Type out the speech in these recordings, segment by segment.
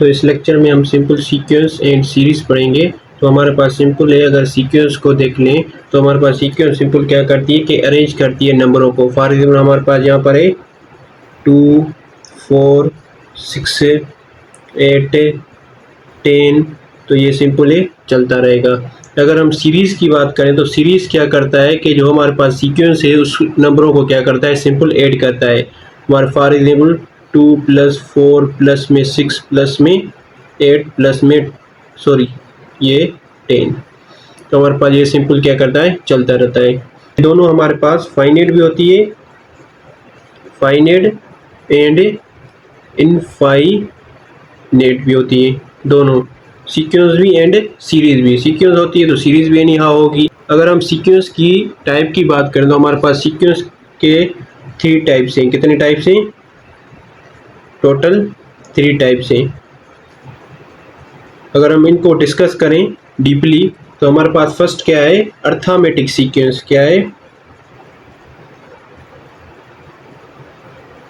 तो इस लेक्चर में हम सिंपल सीक्वेंस एंड सीरीज़ पढ़ेंगे। तो हमारे पास सिंपल है, अगर सीक्वेंस को देख लें तो हमारे पास सीक्वेंस सिंपल क्या करती है कि अरेंज करती है नंबरों को। फॉर एग्जाम्पल हमारे पास यहाँ पर है 2, 4, 6, 8, 10, तो ये सिंपल है चलता रहेगा। अगर हम सीरीज़ की बात करें तो सीरीज़ क्या करता है कि जो हमारे पास सीक्वेंस है उस नंबरों को क्या करता है, सिंपल ऐड करता है। हमारे फॉर एग्जाम्पल 2 + 4 प्लस में 6 प्लस में 8 प्लस में ये 10, तो हमारे पास ये सिंपल क्या करता है, चलता रहता है। दोनों हमारे पास फाइनाइट भी होती है, फाइनाइट एंड इनफाइनाइट भी होती है, दोनों सीक्वेंस भी एंड सीरीज भी। सीक्वेंस होती है तो सीरीज भी एनी हाउ होगी। अगर हम सीक्वेंस की टाइप की बात करें तो हमारे पास सीक्वेंस के 3 टाइप्स हैं। कितने टाइप्स हैं? टोटल 3 टाइप्स हैं। अगर हम इनको डिस्कस करें डीपली तो हमारे पास फर्स्ट क्या है, अर्थमेटिक सीक्वेंस। क्या है?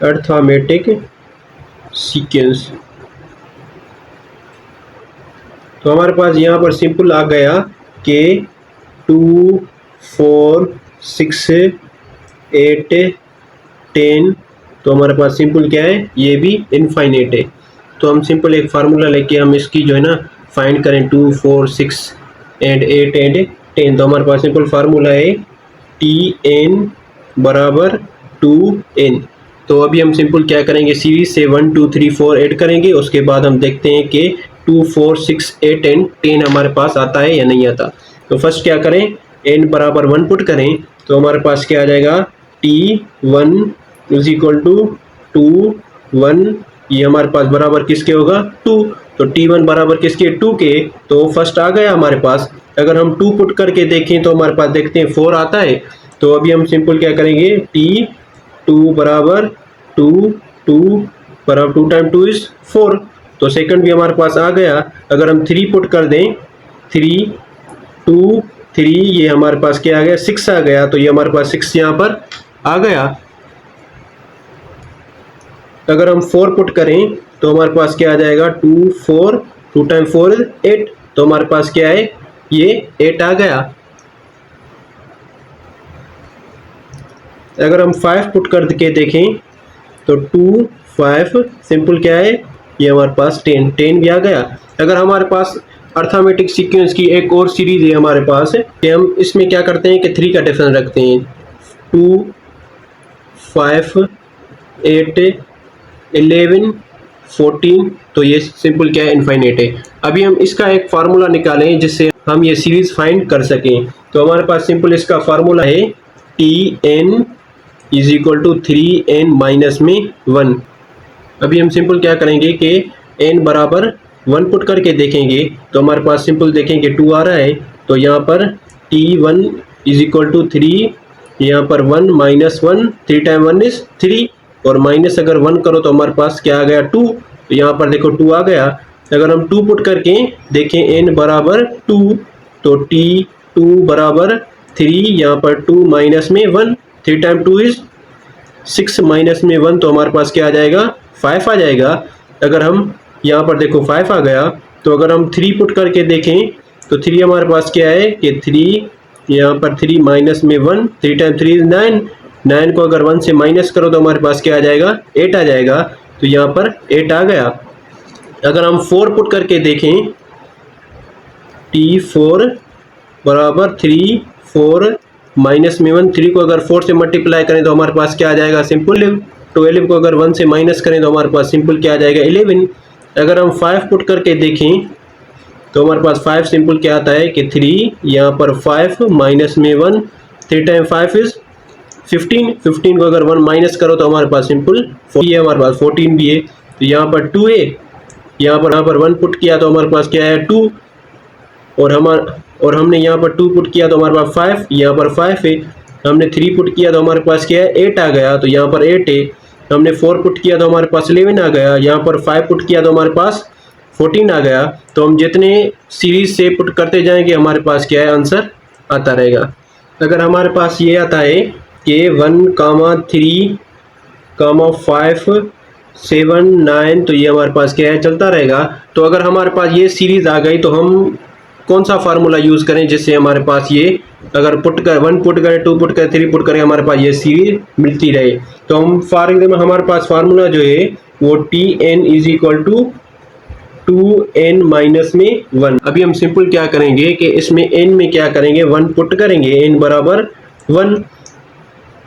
Arithmetic sequence. तो हमारे पास यहाँ पर सिंपल आ गया कि 2, 4, 6, 8, 10, तो हमारे पास सिंपल क्या है, ये भी इनफाइनाइट है। तो हम सिंपल एक फार्मूला लेके हम इसकी जो है ना फाइंड करें 2, 4, 6 एंड 8 एंड 10, तो हमारे पास सिंपल फार्मूला है Tn बराबर 2n। तो अभी हम सिंपल क्या करेंगे, सीरीज से 1, 2, 3, 4 ऐड करेंगे, उसके बाद हम देखते हैं कि 2, 4, 6, 8 एंड 10 हमारे पास आता है या नहीं आता। तो फर्स्ट क्या करें, n बराबर 1 पुट करें तो हमारे पास क्या आ जाएगा, T1 इज इक्वल टू 2, 1, ये हमारे पास बराबर किसके होगा, 2। तो T1 बराबर किसके, 2 के। तो फर्स्ट आ गया हमारे पास। अगर हम 2 पुट करके देखें तो हमारे पास देखते हैं 4 आता है। तो अभी हम सिंपल क्या करेंगे, T2 बराबर 2, 2 बराबर 2 टाइम 2 इज 4, तो सेकंड भी हमारे पास आ गया। अगर हम 3 पुट कर दें, 3, 2, 3, ये हमारे पास क्या आ गया, 6 आ गया। तो ये हमारे पास 6 यहाँ पर आ गया। अगर हम 4 पुट करें तो हमारे पास क्या आ जाएगा, 2, 4, 2 टाइम 4 इज 8, तो हमारे पास क्या है, ये 8 आ गया। अगर हम 5 पुट करके देखें तो 2, 5 सिंपल क्या है, ये हमारे पास 10 भी आ गया। अगर हमारे पास अर्थमेटिक सीक्वेंस की एक और सीरीज है हमारे पास, कि हम इसमें क्या करते हैं कि 3 का डिफरेंस रखते हैं, 2, 5, 8, 11, 14, तो ये सिंपल क्या है, इनफाइनाइट है। अभी हम इसका एक फार्मूला निकालें जिससे हम ये सीरीज फाइंड कर सकें। तो हमारे पास सिंपल इसका फार्मूला है Tn is equal to 3n minus में 1। अभी हम सिंपल क्या करेंगे कि n बराबर 1 पुट करके देखेंगे तो हमारे पास सिंपल देखेंगे 2 आ रहा है। तो यहाँ पर T1 इज इक्वल टू 3, यहाँ पर 1 माइनस 1, 3 टाइम 1 इज 3, और माइनस अगर 1 करो तो हमारे पास क्या आ गया, 2, तो यहाँ पर देखो 2 आ गया। अगर हम 2 पुट करके देखें n बराबर 2, तो T2 बराबर 3, यहाँ पर 2 माइनस में 1, 3 टाइम 2 इज 6 माइनस में 1, तो हमारे पास क्या आ जाएगा, 5 आ जाएगा। अगर हम यहाँ पर देखो 5 आ गया। तो अगर हम 3 पुट करके देखें तो 3 हमारे पास क्या है कि 3, यहाँ पर 3 माइनस में 1, 3 टाइम 3 इज 9, 9 को अगर 1 से माइनस करो तो हमारे पास क्या आ जाएगा, 8 आ जाएगा। तो यहाँ पर 8 आ गया। अगर हम 4 पुट करके देखें, T4 बराबर 3, 4 माइनस में 1, 3 को अगर 4 से मल्टीप्लाई करें तो हमारे पास क्या आ जाएगा, सिंपल 12 को अगर 1 से माइनस करें तो हमारे पास सिंपल क्या आ जाएगा, 11। अगर हम 5 पुट करके देखें तो हमारे पास 5 सिंपल क्या आता है कि 3, यहाँ पर 5 माइनस में 1, 3 टाइम 5 इज 15, 15 को अगर 1 माइनस करो तो हमारे पास सिंपल 4 है, हमारे पास 14 भी है। तो यहाँ पर 2 है, यहाँ पर 1 पुट किया तो हमारे पास क्या है, 2, और हमने यहाँ पर 2 पुट किया तो हमारे पास 5, यहाँ पर 5 है। हमने 3 पुट किया तो हमारे पास क्या है, 8 आ गया, तो यहाँ पर 8 है। हमने 4 पुट किया तो हमारे पास 11 आ गया, यहाँ पर 5 पुट किया तो हमारे पास 14 आ गया। तो हम जितने सीरीज से पुट करते जाएंगे हमारे पास क्या है, आंसर आता रहेगा। अगर हमारे पास ये आता है कि 1, 3, 5 7 9, तो ये हमारे पास क्या है, चलता रहेगा। तो अगर हमारे पास ये सीरीज आ गई तो हम कौन सा फार्मूला यूज़ करें जिससे हमारे पास ये अगर पुट कर 1 पुट करें, 2 पुट करें, 3 पुट करें, हमारे पास ये सीरीज मिलती रहे। तो हम फॉर एग्जाम्पल हमारे पास फार्मूला जो है वो T N is equal to 2n minus में 1। अभी हम सिंपल क्या करेंगे कि इसमें n में क्या करेंगे, 1 पुट करेंगे, n बराबर 1,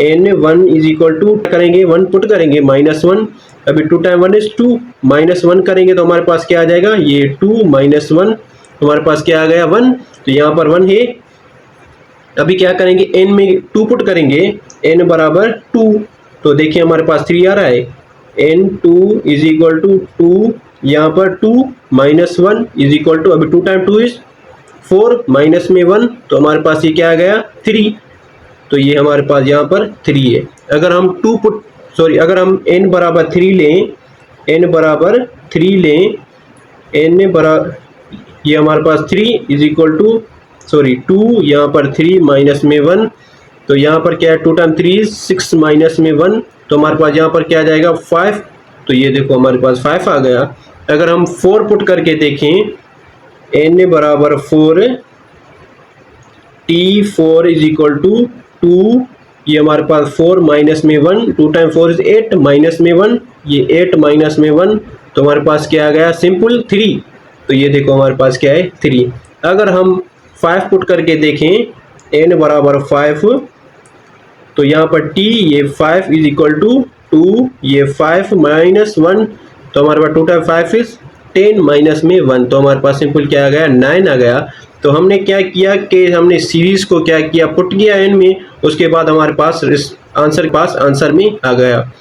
n1 इज इक्वल टू करेंगे 1 पुट करेंगे -1। अभी 2 टाइम 1 इज 2, -1 करेंगे तो हमारे पास क्या आ जाएगा, ये 2 माइनस 1, हमारे पास क्या आ गया 1, तो यहाँ पर 1 है। अभी क्या करेंगे, n में 2 पुट करेंगे, n बराबर 2, तो देखिए हमारे पास 3 आ रहा है, n2 इज इक्वल टू 2, यहाँ पर 2 माइनस 1 इज इक्वल टू, अभी 2 टाइम 2 इज 4, माइनस में 1, तो हमारे पास ये क्या आ गया 3, तो ये हमारे पास यहाँ पर 3 है। अगर हम अगर हम n बराबर 3 लें, n बराबर 3 लें, n बराबर ये हमारे पास 3 इज इक्वल टू 2, यहाँ पर 3 माइनस में 1, तो यहाँ पर क्या है 2 टाइम 3 6 माइनस में 1, तो हमारे पास यहाँ पर क्या आ जाएगा 5, तो ये देखो हमारे पास 5 आ गया। अगर हम 4 पुट करके देखें, n बराबर 4, t4 इज इक्वल टू 2, ये हमारे पास 4 माइनस में 1, 2 टाइम 4 इज 8 माइनस में 1, ये 8 माइनस में 1, तो हमारे पास क्या आ गया सिंपल 3, तो ये देखो हमारे पास क्या है 3। अगर हम 5 पुट करके देखें, n बराबर 5, तो यहाँ पर t ये 5 इज इक्वल टू 2, ये 5 माइनस 1, तो हमारे पास 2 टाइम 5 इज 10 माइनस में 1, तो हमारे पास सिंपल क्या आ गया 9 आ गया। तो हमने क्या किया कि हमने सीरीज को क्या किया, पुट किया n में, उसके बाद हमारे पास आंसर में आ गया।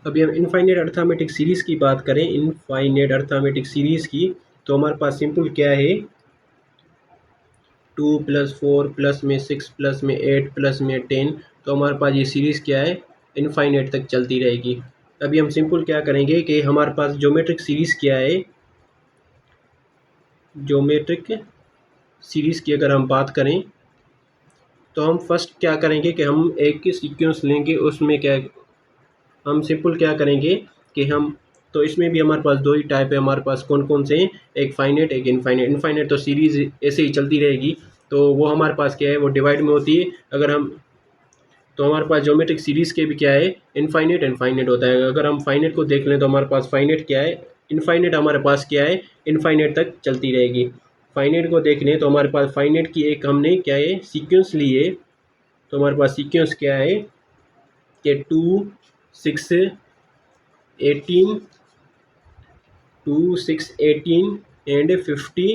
अभी हम इनफाइनाइट अर्थमेटिक सीरीज़ की बात करें, इनफाइनाइट अर्थमेटिक सीरीज़ की, तो हमारे पास सिंपल क्या है, 2 + 4 प्लस में 6 प्लस में 8 प्लस में 10, तो हमारे पास ये सीरीज़ क्या है, इनफाइनाइट तक चलती रहेगी। अभी हम सिंपल क्या करेंगे कि हमारे पास ज्योमेट्रिक सीरीज़ क्या है, ज्योमेट्रिक सीरीज़ की अगर हम बात करें तो हम फर्स्ट क्या करेंगे कि हम एक सीक्वेंस लेंगे, उसमें क्या हम सिंपल क्या करेंगे कि हम, तो इसमें भी हमारे पास दो ही टाइप है, हमारे पास कौन कौन से हैं, एक फाइनाइट एक इनफाइनाइट। इनफाइनाइट तो सीरीज़ ऐसे ही चलती रहेगी, तो वो हमारे पास क्या है, वो डिवाइड में होती है। अगर हम, तो हमारे पास ज्योमेट्रिक सीरीज़ के भी क्या है, इनफाइनाइट इनफाइनाइट होता है। अगर हम फाइनाइट को देख लें तो हमारे पास फाइनाइट क्या है, इनफाइनाइट हमारे पास क्या है, इनफाइनाइट तक चलती रहेगी। फाइनाइट को देख लें तो हमारे पास फाइनाइट की एक हमने क्या है सीक्वेंस ली है, तो हमारे पास सीक्वेंस क्या है कि 2 6 18 2 6 18 एंड 50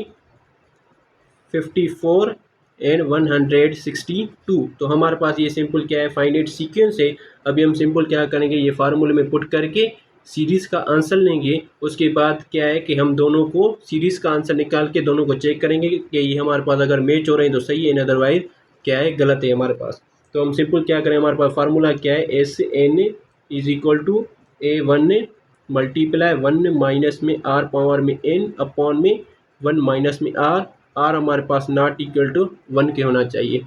54 एंड 162, तो हमारे पास ये सिंपल क्या है फाइनाइट सीक्वेंस है। अभी हम सिंपल क्या करेंगे, ये फार्मूले में पुट करके सीरीज़ का आंसर लेंगे, उसके बाद क्या है कि हम दोनों को सीरीज़ का आंसर निकाल के दोनों को चेक करेंगे कि ये हमारे पास अगर मैच हो रहे हैं तो सही है, अदरवाइज क्या है गलत है हमारे पास। तो हम सिंपल क्या करें, हमारे पास फार्मूला क्या है, SN is equal to A1 multiply 1 minus में R पावर में N अपॉन में 1 माइनस में R हमारे पास नॉट इक्वल टू 1 के होना चाहिए।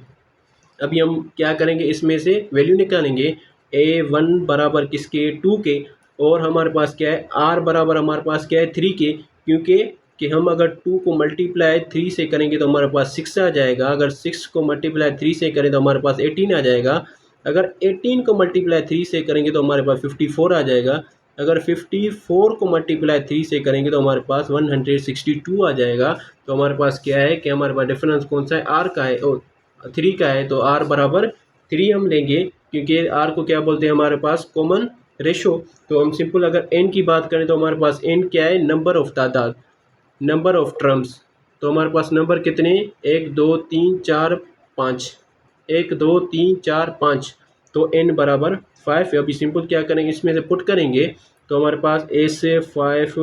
अभी हम क्या करेंगे, इसमें से वैल्यू निकालेंगे, A1 बराबर किसके 2 के, और हमारे पास क्या है R बराबर हमारे पास क्या है 3 के, क्योंकि कि हम अगर 2 को मल्टीप्लाई 3 से करेंगे तो हमारे पास 6 आ जाएगा, अगर 6 को मल्टीप्लाई 3 से करें तो हमारे पास 18 आ जाएगा, अगर 18 को मल्टीप्लाई 3 से करेंगे तो हमारे पास 54 आ जाएगा, अगर 54 को मल्टीप्लाई 3 से करेंगे तो हमारे पास 162 आ जाएगा। तो हमारे पास क्या है कि हमारे पास डिफरेंस कौन सा है, R का है और 3 का है, तो R बराबर 3 हम लेंगे, क्योंकि R को क्या बोलते हैं हमारे पास कॉमन रेशो। तो हम सिंपल अगर n की बात करें तो हमारे पास n क्या है, नंबर ऑफ तादाद, नंबर ऑफ टर्म्स, तो हमारे पास नंबर कितने, 1 2 3 4 5, 1 2 3 4 5, तो n बराबर 5। अभी सिंपल क्या करेंगे, इसमें से पुट करेंगे तो हमारे पास a से 5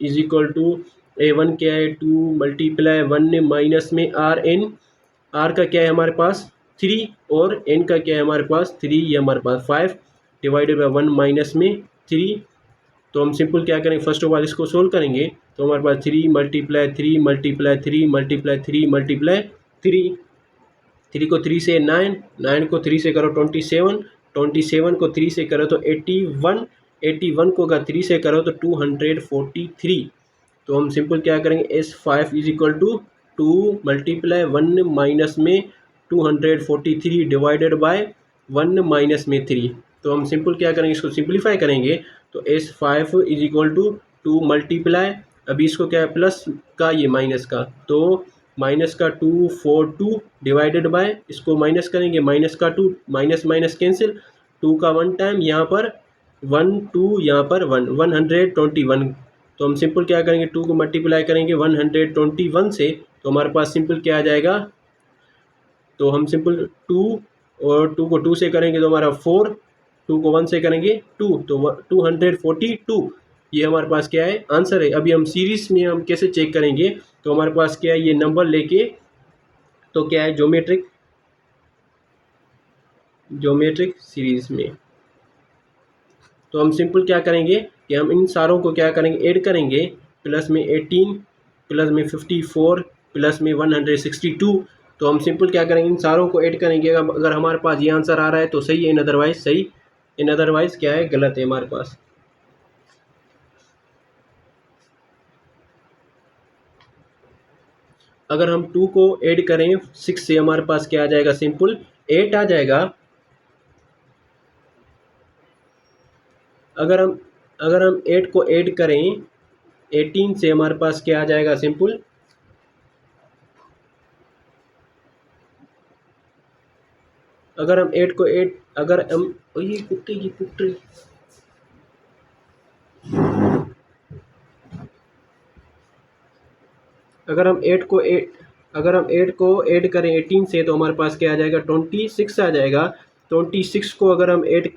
इज इक्वल टू A1 क्या है 2 मल्टीप्लाई 1 माइनस में R n, आर का क्या है हमारे पास 3 और एन का क्या है हमारे पास 3, ये हमारे पास 5 डिवाइडेड बाई 1 माइनस में 3। तो हम सिंपल क्या करेंगे, फर्स्ट ऑफ ऑल इसको सोल्व करेंगे तो हमारे पास 3 मल्टीप्लाई 3 मल्टीप्लाई 3 मल्टीप्लाई 3 मल्टीप्लाई 3, 3 को 3 से 9, 9 को 3 से करो 27, 27 को 3 से करो तो 81, 81 को अगर 3 से करो तो 243। तो हम सिंपल क्या करेंगे, S5 is equal to 2 multiply 1 minus में 243 डिवाइडेड बाय 1 माइनस में 3। तो हम सिंपल क्या करेंगे, इसको सिंप्लीफाई करेंगे तो S5 is equal to 2 multiply, अभी इसको क्या है प्लस का ये माइनस का, तो माइनस का 242 डिवाइडेड बाय, इसको माइनस करेंगे माइनस का 2, माइनस माइनस कैंसिल, 2 का 1 टाइम, यहाँ पर 1 2, यहाँ पर 1, 121। तो हम सिंपल क्या करेंगे, 2 को मल्टीप्लाई करेंगे 121 से तो हमारे पास सिंपल क्या आ जाएगा, तो हम सिंपल 2 और 2 को 2 से करेंगे तो हमारा 4, 2 को 1 से करेंगे 2 तो 242, ये हमारे पास क्या है आंसर है। अभी हम सीरीज में हम कैसे चेक करेंगे, तो हमारे पास क्या है ये नंबर लेके, तो क्या है ज्योमेट्रिक सीरीज में, तो हम सिंपल क्या करेंगे कि हम इन सारों को क्या करेंगे ऐड करेंगे, प्लस में 18 प्लस में 54 प्लस में 162। तो हम सिंपल क्या करेंगे इन सारों को ऐड करेंगे, अगर हमारे पास ये आंसर आ रहा है तो सही है, इन अदरवाइज सही, इन अदरवाइज क्या है गलत है हमारे पास। अगर हम 2 को ऐड करें 6 से हमारे पास क्या आ जाएगा, सिंपल 8 आ जाएगा। अगर हम 8 को ऐड करें 18 से हमारे पास क्या आ जाएगा, सिंपल अगर हम 8 को ऐड, अगर हम ये कुत्ते अगर हम 8 को ऐड करें 18 से तो हमारे पास क्या आ जाएगा 26 आ जाएगा। 26 को अगर हम ऐड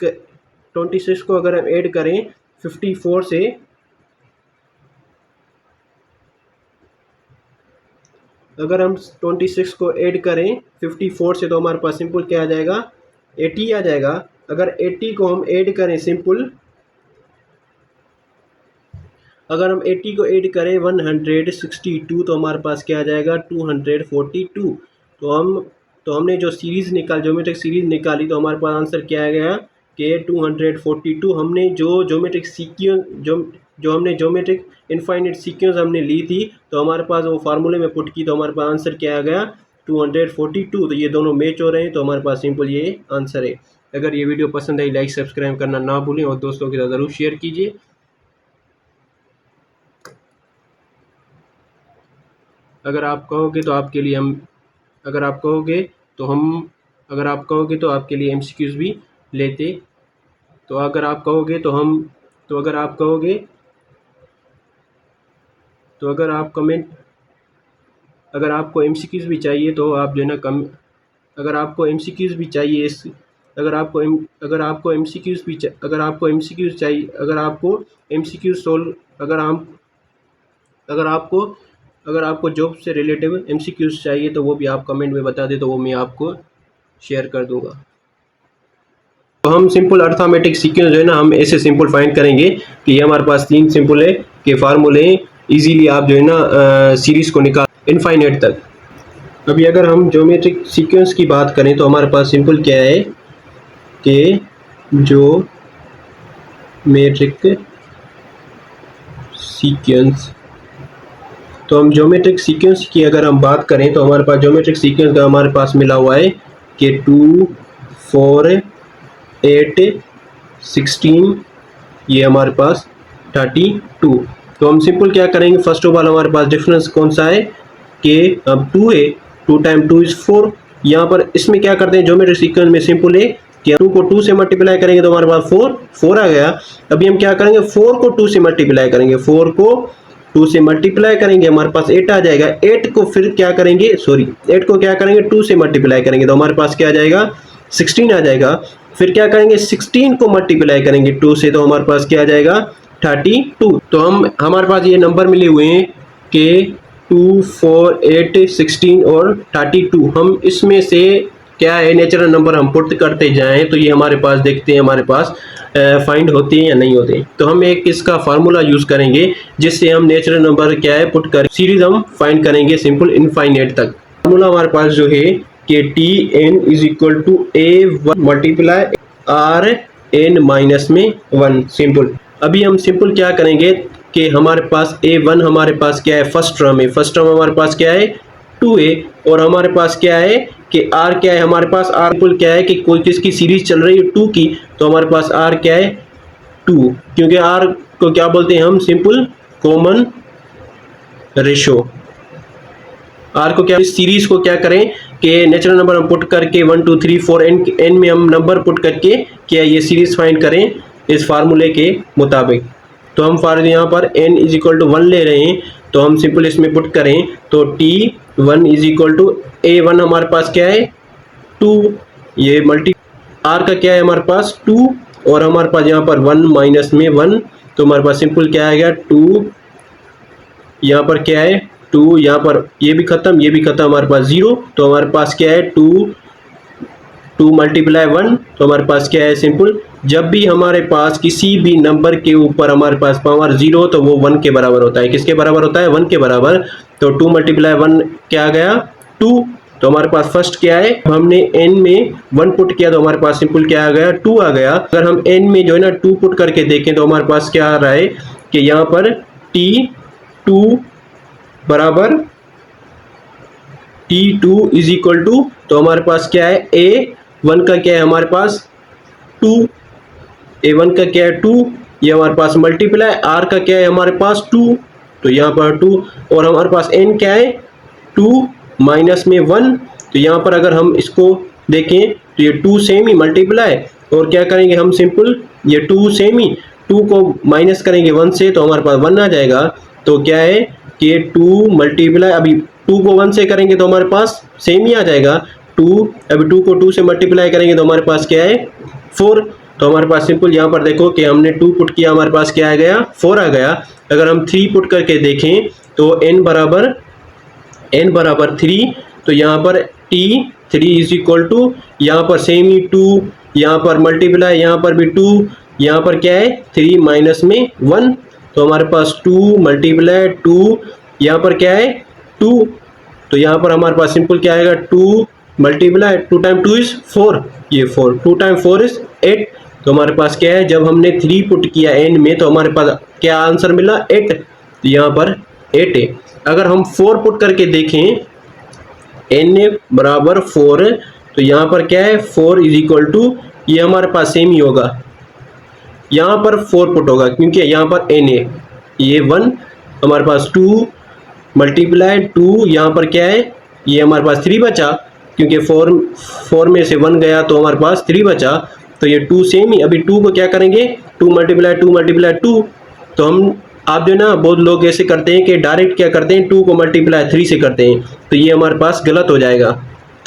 करें 54 से, अगर हम 26 को ऐड करें 54 से तो हमारे पास सिंपल क्या आ जाएगा 80 आ जाएगा। अगर 80 को हम ऐड करें सिंपल, अगर हम 80 को ऐड करें 162 तो हमारे पास क्या आ जाएगा 242। तो हमने जो सीरीज़ ज्योमेट्रिक सीरीज़ निकाली तो हमारे पास आंसर क्या आ गया कि 242। हमने जो ज्योमेट्रिक सीक्वेंस जो हमने ज्योमेट्रिक इनफाइनाइट सीक्वेंस हमने ली थी तो हमारे पास वो फार्मूले में पुट की तो हमारे पास आंसर क्या आ गया 242। तो ये दोनों मैच हो रहे हैं तो हमारे पास सिंपल ये आंसर है। अगर ये वीडियो पसंद आई लाइक सब्सक्राइब करना ना भूलें और दोस्तों के साथ ज़रूर शेयर कीजिए। अगर आप कहोगे तो आपके लिए हम अगर आप कहोगे तो आपके लिए MCQs भी लेते। तो अगर आप कहोगे तो अगर आप कमेंट, अगर आपको MCQs भी चाहिए तो आप जो है ना अगर आपको MCQs भी चाहिए अगर आपको जॉब से रिलेटिव MCQs चाहिए तो वो भी आप कमेंट में बता दें तो वो मैं आपको शेयर कर दूंगा। तो हम सिंपल अर्थमेटिक सीक्वेंस जो है ना हम ऐसे सिंपल फाइंड करेंगे कि ये हमारे पास 3 सिंपल है के फार्मूले इजीली आप जो है ना सीरीज को निकाल इनफाइनाइट तक। अभी अगर हम ज्योमेट्रिक सीक्वेंस की बात करें तो हमारे पास सिंपल क्या है कि ज्योमेट्रिक सीक्वेंस, तो हम ज्योमेट्रिक सीक्वेंस की अगर हम बात करें तो हमारे पास ज्योमेट्रिक सीक्वेंस का हमारे पास मिला हुआ है कि 2 4 8 16 ये हमारे पास 32। तो हम सिंपल क्या करेंगे, फर्स्ट ऑफ ऑल हमारे पास डिफरेंस कौन सा है कि अब 2 है, 2 टाइम 2 इज 4। यहाँ पर इसमें क्या करते हैं ज्योमेट्रिक सीक्वेंस में सिंपल है कि 2 को 2 से मल्टीप्लाई करेंगे तो हमारे पास 4 आ गया। अभी हम क्या करेंगे 4 को 2 से मल्टीप्लाई करेंगे, 4 को 2 से मल्टीप्लाई करेंगे हमारे पास 8 आ जाएगा। 8 को फिर क्या करेंगे 8 को क्या करेंगे 2 से मल्टीप्लाई करेंगे तो हमारे पास क्या आ जाएगा 16 आ जाएगा। फिर क्या करेंगे 16 को मल्टीप्लाई करेंगे 2 से तो हमारे पास क्या आ जाएगा 32। तो हमारे पास ये नंबर मिले हुए हैं कि 2, 4, 8, 16 और 32, हम इसमें से क्या है नेचुरल नंबर हम पुट करते जाएं तो ये हमारे पास देखते हैं हमारे पास फाइंड होते हैं या नहीं होते। तो हम एक इसका फार्मूला यूज करेंगे जिससे हम नेचुरल नंबर क्या है पुट कर सीरीज हम फाइंड करेंगे सिंपल इनफाइनाइट तक। फार्मूला हमारे पास जो है कि Tn is equal to A1 multiply Rn-1 simple. अभी हम सिंपल क्या करेंगे कि हमारे पास A1 हमारे पास क्या है फर्स्ट टर्म है, फर्स्ट टर्म हमारे पास क्या है 2A, और हमारे पास क्या है कि R क्या है हमारे पास R सिंपल क्या है कि कोई किसकी सीरीज चल रही है 2 की, तो हमारे पास R क्या है 2, क्योंकि R को क्या बोलते हैं हम सिंपल कॉमन रेशो। R को क्या सीरीज को क्या करें कि नेचुरल नंबर हम पुट करके 1 2 3 4 n में हम नंबर पुट करके क्या ये सीरीज फाइंड करें इस फार्मूले के मुताबिक। तो हम फॉर यहाँ पर n इज इक्वल टू 1 ले रहे हैं, तो हम सिंपल इसमें पुट करें तो T1 is equal to A1 हमारे पास क्या है 2, ये मल्टी R का क्या है हमारे पास 2 और हमारे पास यहाँ पर 1 माइनस में 1, तो हमारे पास सिंपल क्या आ गया 2, यहाँ पर क्या है 2, यहाँ पर ये भी खत्म ये भी खत्म, हमारे पास 0, तो हमारे पास क्या है 2 मल्टीप्लाई 1, तो हमारे पास क्या है सिंपल जब भी हमारे पास किसी भी नंबर के ऊपर हमारे पास पावर 0 तो वो 1 के बराबर होता है। किसके बराबर होता है 1 के बराबर। तो 2 मल्टीप्लाई 1 क्या आ गया 2, तो हमारे पास फर्स्ट क्या है हमने n में 1 पुट किया तो हमारे पास सिंपल क्या आ गया 2 आ गया। अगर हम n में जो है ना 2 पुट करके देखें तो हमारे पास क्या आ रहा है कि यहाँ पर T2 बराबर T2 इज इक्वल टू, तो हमारे पास क्या है A1 का क्या है हमारे पास 2, A1 का क्या है 2, ये हमारे पास मल्टीप्लाई R का क्या है हमारे पास 2, तो यहाँ पर 2 और हमारे पास n क्या है 2 माइनस में 1, तो यहाँ पर अगर हम इसको देखें तो ये 2 सेम ही मल्टीप्लाई और क्या करेंगे हम सिंपल ये 2 सेम ही 2 को माइनस करेंगे 1 से तो हमारे पास 1 आ जाएगा। तो क्या है कि 2 मल्टीप्लाई अभी 2 को 1 से करेंगे तो हमारे पास सेम ही आ जाएगा 2, अभी 2 को 2 से मल्टीप्लाई करेंगे तो हमारे पास क्या है 4, तो हमारे पास सिंपल यहाँ पर देखो कि हमने 2 पुट किया हमारे पास क्या आ गया 4 आ गया। अगर हम 3 पुट करके देखें तो n बराबर 3, तो यहाँ पर T3 इज इक्वल टू यहाँ पर सेम ही 2, यहाँ पर मल्टीप्लाई यहाँ पर भी 2, यहाँ पर क्या है 3 माइनस में 1, तो हमारे पास 2 मल्टीप्लाई 2 यहाँ पर क्या है 2, तो यहाँ पर हमारे पास सिंपल क्या आएगा 2 मल्टीप्लाई 2 टाइम 2 इज 4, ये 4 2 टाइम 4 इज 8, तो हमारे पास क्या है जब हमने 3 पुट किया n में तो हमारे पास क्या आंसर मिला 8, तो यहाँ पर 8 है। अगर हम 4 पुट करके देखें n बराबर 4, तो यहाँ पर क्या है 4 इज इक्वल टू ये हमारे पास सेम ही होगा, यहाँ पर 4 पुट होगा क्योंकि यहाँ पर n है ये 1, हमारे पास 2 मल्टीप्लाई 2 यहाँ पर क्या है ये हमारे पास 3 बचा क्योंकि 4 में से 1 गया तो हमारे पास 3 बचा, तो ये 2 सेम ही। अभी 2 को क्या करेंगे 2 मल्टीप्लाई 2, तो हम आप जो ना बहुत लोग ऐसे करते हैं कि डायरेक्ट क्या करते हैं 2 को मल्टीप्लाई 3 से करते हैं, तो ये हमारे पास गलत हो जाएगा।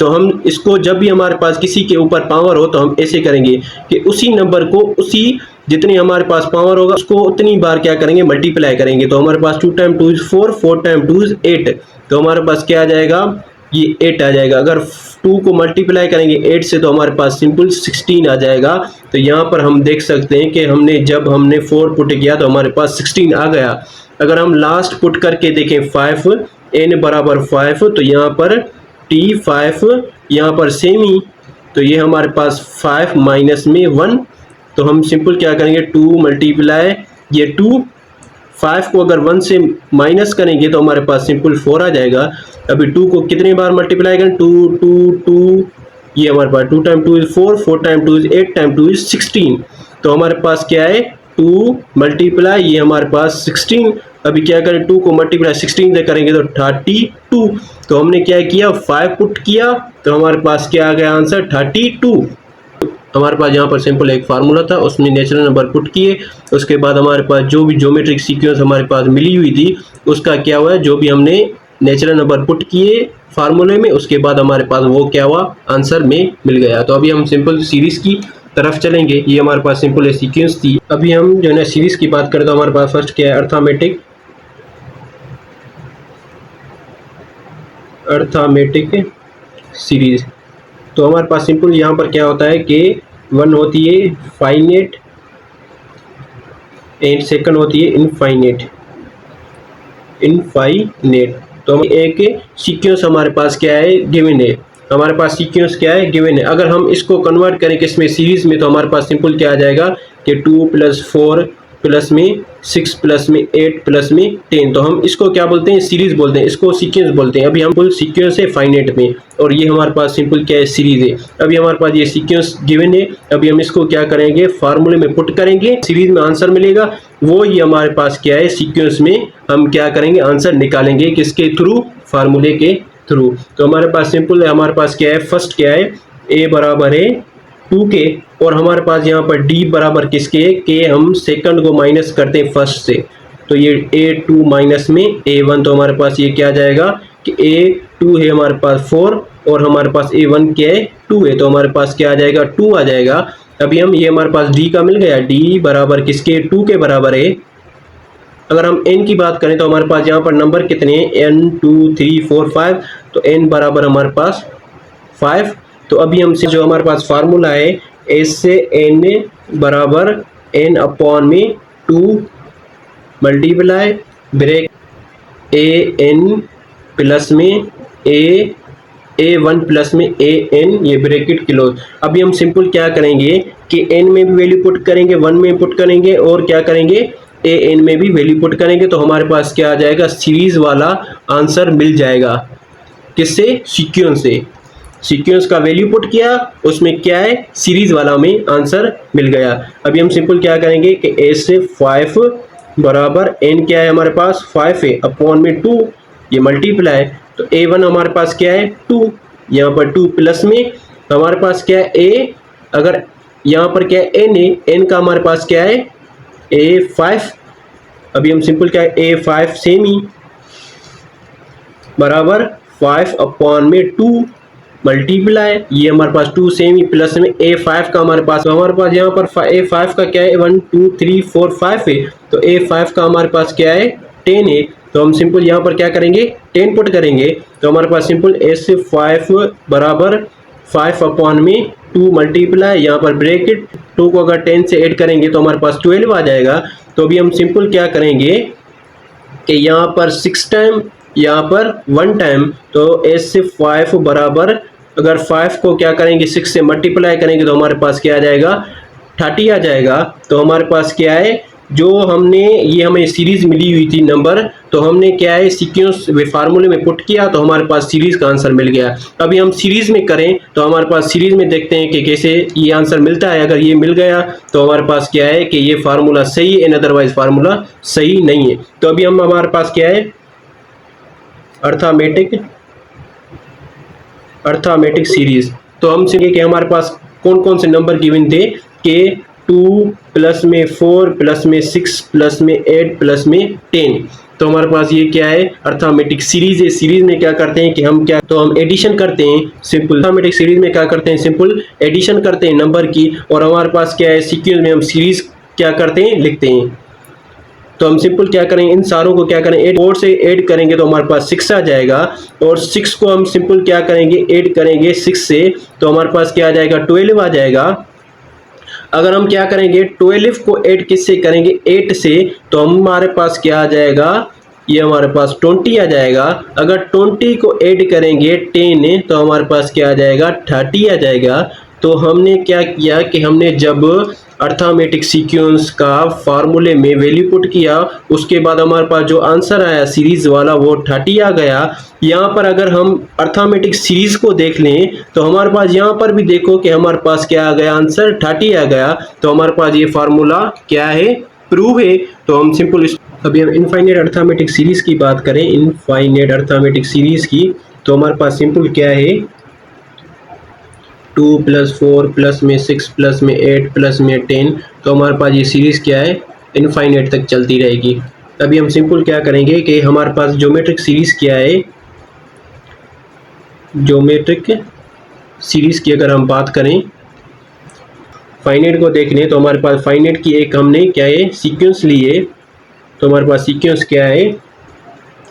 तो हम इसको जब भी हमारे पास किसी के ऊपर पावर हो तो हम ऐसे करेंगे कि उसी नंबर को उसी जितनी हमारे पास पावर होगा उसको उतनी बार क्या करेंगे मल्टीप्लाई करेंगे। तो हमारे पास 2 टाइम 2 इज 4, 4 टाइम 2 इज 8, तो हमारे पास क्या आ जाएगा ये 8 आ जाएगा। अगर 2 को मल्टीप्लाई करेंगे 8 से तो हमारे पास सिंपल 16 आ जाएगा। तो यहाँ पर हम देख सकते हैं कि जब हमने 4 पुट किया तो हमारे पास 16 आ गया। अगर हम लास्ट पुट करके देखें 5, n बराबर 5, तो यहाँ पर T5 यहाँ पर सेम ही, तो ये हमारे पास 5 माइनस में 1, तो हम सिंपल क्या करेंगे 2 मल्टीप्लाई ये 2, 5 को अगर 1 से माइनस करेंगे तो हमारे पास सिंपल 4 आ जाएगा। अभी 2 को कितने बार मल्टीप्लाई करें 2, ये हमारे पास 2 time 2 is 4, 4 time 2 is 8 time 2 is 16, तो हमारे पास क्या है 2 मल्टीप्लाई ये हमारे पास 16। अभी क्या करें 2 को मल्टीप्लाई 16 से करेंगे तो 32, तो हमने क्या किया 5 पुट किया तो हमारे पास क्या आ गया आंसर 32। हमारे पास यहाँ पर सिंपल एक फार्मूला था उसमें नेचुरल नंबर पुट किए, उसके बाद हमारे पास जो भी ज्योमेट्रिक सीक्वेंस हमारे पास मिली हुई थी उसका क्या हुआ जो भी हमने नेचुरल नंबर पुट किए फार्मूले में उसके बाद हमारे पास वो क्या हुआ आंसर में मिल गया। तो अभी हम सिंपल सीरीज की तरफ चलेंगे। ये हमारे पास सिंपल सीक्वेंस थी। अभी हम जो है ना सीरीज की बात करें तो हमारे पास फर्स्ट क्या है अर्थमेटिक अर्थमेटिक सीरीज। तो हमारे पास सिंपल यहाँ पर क्या होता है कि 1 होती है फाइनेट एंड सेकंड होती है इनफाइनेट। तो हम एक सीक्वेंस हमारे पास क्या है गिवन है, हमारे पास सीक्वेंस क्या है गिवन है। अगर हम इसको कन्वर्ट करें किसमें सीरीज में, तो हमारे पास सिंपल क्या आ जाएगा कि 2 + 4 प्लस में 6 प्लस में 8 प्लस में 10। तो हम इसको क्या बोलते हैं सीरीज बोलते हैं, इसको सीक्वेंस बोलते हैं। अभी हम फुल सीक्वेंस है फाइनेट में और ये हमारे पास सिंपल क्या है सीरीज है। अभी हमारे पास ये सीक्वेंस गिवन है, अभी हम इसको क्या करेंगे फार्मूले में पुट करेंगे, सीरीज में आंसर मिलेगा, वो ही हमारे पास क्या है सीक्वेंस में हम क्या करेंगे आंसर निकालेंगे, किसके थ्रू, फार्मूले के थ्रू। तो हमारे पास सिंपल है, हमारे पास क्या है फर्स्ट क्या है a बराबर है 2 के, और हमारे पास यहाँ पर d बराबर किसके है के, हम सेकंड को माइनस करते हैं फर्स्ट से, तो ये a2 माइनस में a1। तो हमारे पास ये क्या आ जाएगा कि a2 है हमारे पास 4 और हमारे पास a1 क्या है 2 है, तो हमारे पास क्या आ जाएगा 2 आ जाएगा। अभी हम ये हमारे पास d का मिल गया, d बराबर किसके 2 के बराबर है। अगर हम n की बात करें तो हमारे पास यहाँ पर नंबर कितने हैं n 2 3 4 5, तो n बराबर हमारे पास 5। तो अभी हमसे जो हमारे पास फार्मूला है s से n बराबर n अपॉन में 2 multiply bracket a n plus में a1 प्लस में an, ये ब्रैकेट क्लोज। अभी हम सिंपल क्या करेंगे कि n में भी वैल्यू पुट करेंगे, 1 में पुट करेंगे और क्या करेंगे an में भी वैल्यू पुट करेंगे, तो हमारे पास क्या आ जाएगा सीरीज वाला आंसर मिल जाएगा। किससे सीक्वेंस से, सीक्वेंस का वैल्यू पुट किया उसमें क्या है सीरीज वाला में आंसर मिल गया। अभी हम सिंपल क्या करेंगे कि a से 5 बराबर n क्या है हमारे पास 5 है अपॉन में 2, ये मल्टीप्लाई, तो a1 हमारे पास क्या है 2, यहाँ पर 2 प्लस में हमारे पास क्या है a, अगर यहाँ पर क्या है n है, n का हमारे पास क्या है a5। अभी हम सिंपल क्या है a5 सेम ही बराबर 5 अपॉन में 2 मल्टीप्लाई, ये हमारे पास 2 सेम ही प्लस में a5 का हमारे पास यहाँ पर a5 का क्या है 1 2 3 4 5 है, तो a5 का हमारे पास क्या है 10 है। तो हम सिंपल यहाँ पर क्या करेंगे 10 पुट करेंगे, तो हमारे पास सिंपल s5 बराबर 5 अपॉन में 2 मल्टीप्लाई, यहाँ पर ब्रैकेट 2 को अगर 10 से ऐड करेंगे तो हमारे पास 12 आ जाएगा। तो अभी हम सिंपल क्या करेंगे कि यहाँ पर 6 टाइम, यहाँ पर 1 टाइम, तो s5 बराबर अगर 5 को क्या करेंगे 6 से मल्टीप्लाई करेंगे तो हमारे पास क्या आ जाएगा 30 आ जाएगा। तो हमारे पास क्या है जो हमने ये हमें सीरीज मिली हुई थी नंबर, तो हमने क्या है सीक्वेंस फार्मूले में पुट किया तो हमारे पास सीरीज का आंसर मिल गया। अभी हम सीरीज में करें तो हमारे पास सीरीज में देखते हैं कि कैसे ये आंसर मिलता है। अगर ये मिल गया तो हमारे पास क्या है कि ये फार्मूला सही है, एंड अदरवाइज फार्मूला सही नहीं है। तो अभी हम हमारे पास क्या है अर्थमेटिक सीरीज। तो हम सीखे कि हमारे पास कौन कौन से नंबर गिवन थे कि 2 प्लस में 4 प्लस में 6 प्लस में 8 प्लस में 10। तो हमारे पास ये क्या है अर्थमेटिक सीरीज है। सीरीज में क्या करते हैं कि हम क्या, तो हम एडिशन करते हैं सिंपल। अर्थमेटिक सीरीज में क्या करते हैं सिंपल एडिशन करते हैं नंबर की, और हमारे पास क्या है सीक्वेंस में हम सीरीज क्या करते हैं लिखते हैं। तो हम सिंपल क्या करें इन सारों को क्या करें 4 से ऐड करेंगे तो हमारे पास 6 आ जाएगा, और 6 को हम सिंपल क्या करेंगे ऐड करेंगे 6 से, तो हमारे पास क्या आ जाएगा 12 आ जाएगा। अगर हम क्या करेंगे 12 को ऐड किससे करेंगे 8 से, तो हमारे पास क्या आ जाएगा ये हमारे पास 20 आ जाएगा। अगर 20 को ऐड करेंगे 10 तो हमारे पास क्या आ जाएगा 30 आ जाएगा। तो हमने क्या किया कि हमने जब अर्थमेटिक सीक्वेंस का फार्मूले में वैल्यू पुट किया उसके बाद हमारे पास जो आंसर आया सीरीज वाला वो 30 आ गया। यहाँ पर अगर हम अर्थमेटिक सीरीज को देख लें तो हमारे पास यहाँ पर भी देखो कि हमारे पास क्या आ गया आंसर 30 आ गया। तो हमारे पास ये फार्मूला क्या है प्रूव है। तो हम सिंपल अभी हम इनफाइनाइट अर्थमेटिक सीरीज की बात करें, इनफाइनाइट अर्थमेटिक सीरीज की, तो हमारे पास सिंपल क्या है 2 + 4 प्लस में 6 प्लस में 8 प्लस में 10। तो हमारे पास ये सीरीज़ क्या है इनफाइनाइट तक चलती रहेगी। अभी हम सिंपल क्या करेंगे कि हमारे पास ज्योमेट्रिक सीरीज़ क्या है, ज्योमेट्रिक सीरीज़ की अगर हम बात करें फाइनाइट को देख लें तो हमारे पास फाइनाइट की एक हमने क्या है सीक्वेंस ली है। तो हमारे पास सीक्वेंस क्या है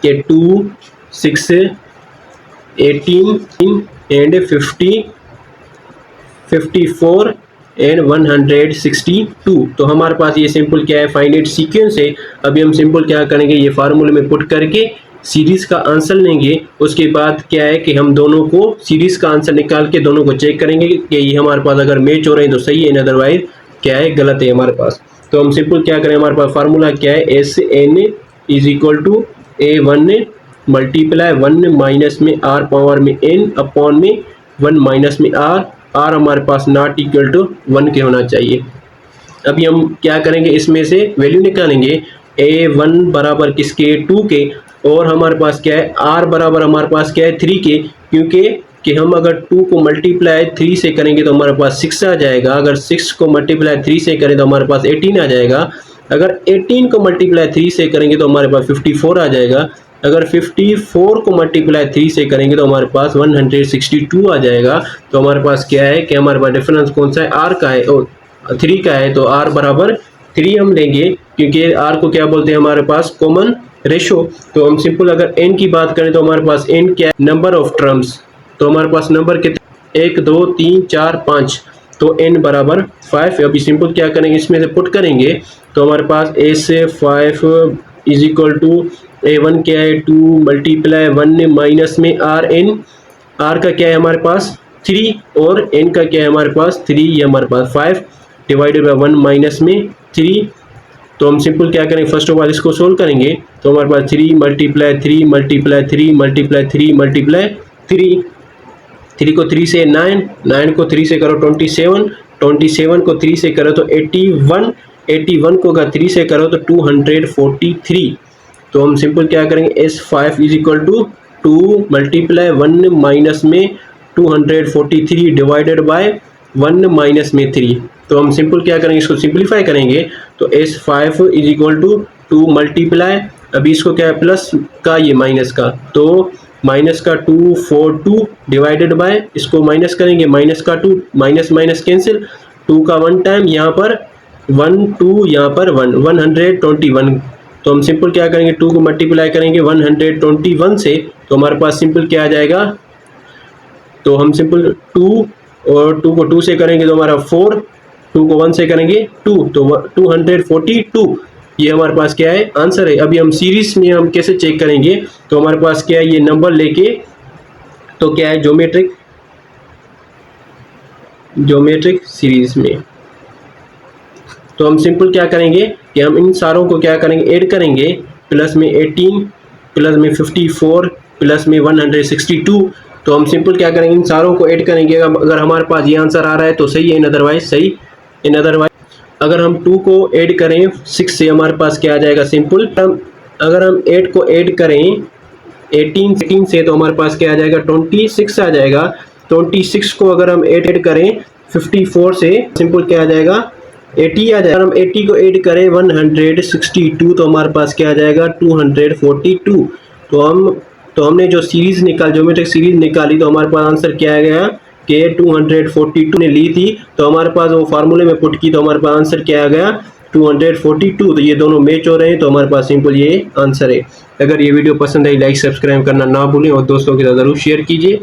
कि 2 6 18 एंड 50, 54 एंड 162। तो हमारे पास ये सिंपल क्या है, फाइनाइट सीक्वेंस है। अभी हम सिंपल क्या करेंगे, ये फार्मूले में पुट करके सीरीज का आंसर लेंगे। उसके बाद क्या है कि हम दोनों को सीरीज का आंसर निकाल के दोनों को चेक करेंगे कि ये हमारे पास अगर मैच हो रहे हैं तो सही है, अदरवाइज क्या है, गलत है हमारे पास। तो हम सिंपल क्या करें, हमारे पास फार्मूला क्या है, S N is equal to A1 multiply 1 minus में R पावर में n अपॉन में 1 माइनस में R हमारे पास नॉट इक्वल टू 1 के होना चाहिए। अभी हम क्या करेंगे, इसमें से वैल्यू निकालेंगे। A1 बराबर किसके, 2 के, और हमारे पास क्या है, R बराबर हमारे पास क्या है, 3 के, क्योंकि कि हम अगर 2 को मल्टीप्लाई 3 से करेंगे तो हमारे पास 6 आ जाएगा। अगर 6 को मल्टीप्लाई 3 से करें तो हमारे पास 18 आ जाएगा। अगर 18 को मल्टीप्लाई 3 से करेंगे तो हमारे पास 54 आ जाएगा। अगर 54 को मल्टीप्लाई 3 से करेंगे तो हमारे पास 162 आ जाएगा। तो हमारे पास क्या है कि हमारे पास डिफरेंस कौन सा है, R का है और 3 का है। तो R बराबर 3 हम लेंगे, क्योंकि R को क्या बोलते हैं हमारे पास, कॉमन रेशो। तो हम सिंपल अगर n की बात करें तो हमारे पास n क्या है, नंबर ऑफ टर्म्स। तो हमारे पास नंबर कितने, 1 2 3 4 5, तो n बराबर 5। अभी सिंपल क्या करेंगे, इसमें से पुट करेंगे तो हमारे पास a से 5 इज इक्वल टू A1 क्या है, 2 मल्टीप्लाई 1 माइनस में R का क्या है हमारे पास 3, और n का क्या है हमारे पास 3, ये हमारे पास 5 डिवाइडेड बाय 1 माइनस में 3। तो हम सिंपल क्या करेंगे, फर्स्ट ऑफ ऑल इसको सोल्व करेंगे। तो हमारे पास 3 मल्टीप्लाई 3 मल्टीप्लाई 3 मल्टीप्लाई 3 मल्टीप्लाई 3 को 3 से 9 को 3 से करो 27 को 3 से करो तो 81 को अगर 3 से करो तो 243। तो हम सिंपल क्या करेंगे, S5 is equal to 2 multiply 1 minus में 243 डिवाइडेड बाय 1 माइनस में 3। तो हम सिंपल क्या करेंगे, इसको सिंप्लीफाई करेंगे। तो S5 is equal to 2 multiply, अभी इसको क्या है, प्लस का ये माइनस का, तो माइनस का 242 डिवाइडेड बाय, इसको माइनस करेंगे, माइनस का 2, माइनस माइनस कैंसिल, 2 का 1 टाइम, यहाँ पर 1 2, यहाँ पर 1, 121। तो हम सिंपल क्या करेंगे, 2 को मल्टीप्लाई करेंगे 121 से, तो हमारे पास सिंपल क्या आ जाएगा, तो हम सिंपल 2 और 2 को 2 से करेंगे तो हमारा 4, 2 को 1 से करेंगे 2, तो 242 ये हमारे पास क्या है, आंसर है। अभी हम सीरीज में हम कैसे चेक करेंगे, तो हमारे पास क्या है, ये नंबर लेके, तो क्या है, ज्योमेट्रिक सीरीज में, तो हम सिंपल क्या करेंगे कि हम इन सारों को क्या करेंगे, ऐड करेंगे, प्लस में 18 प्लस में 54 प्लस में 162। तो हम सिंपल क्या करेंगे, इन सारों को ऐड करेंगे। अगर हमारे पास ये आंसर आ रहा है तो सही है, इन अदरवाइज सही, इन अदरवाइज अगर हम 2 को ऐड करें 6 से, हमारे पास क्या आ जाएगा, सिंपल अगर हम 8 को ऐड करें 18 से तो हमारे पास क्या आ जाएगा, 26 आ जाएगा। 26 को अगर हम ऐड करें 54 से, सिंपल क्या आ जाएगा, 80 आ जाएगा। हम 80 को ऐड करें 162 तो हमारे पास क्या आ जाएगा, 242। तो हमने जो सीरीज ज्योमेट्रिक सीरीज निकाली, तो हमारे पास आंसर क्या आ गया कि 242 ने ली थी, तो हमारे पास वो फार्मूले में पुट की, तो हमारे पास आंसर क्या आ गया, 242। तो ये दोनों मैच हो रहे हैं, तो हमारे पास सिंपल ये आंसर है। अगर ये वीडियो पसंद आई, लाइक सब्सक्राइब करना ना भूलें और दोस्तों के साथ जरूर शेयर कीजिए।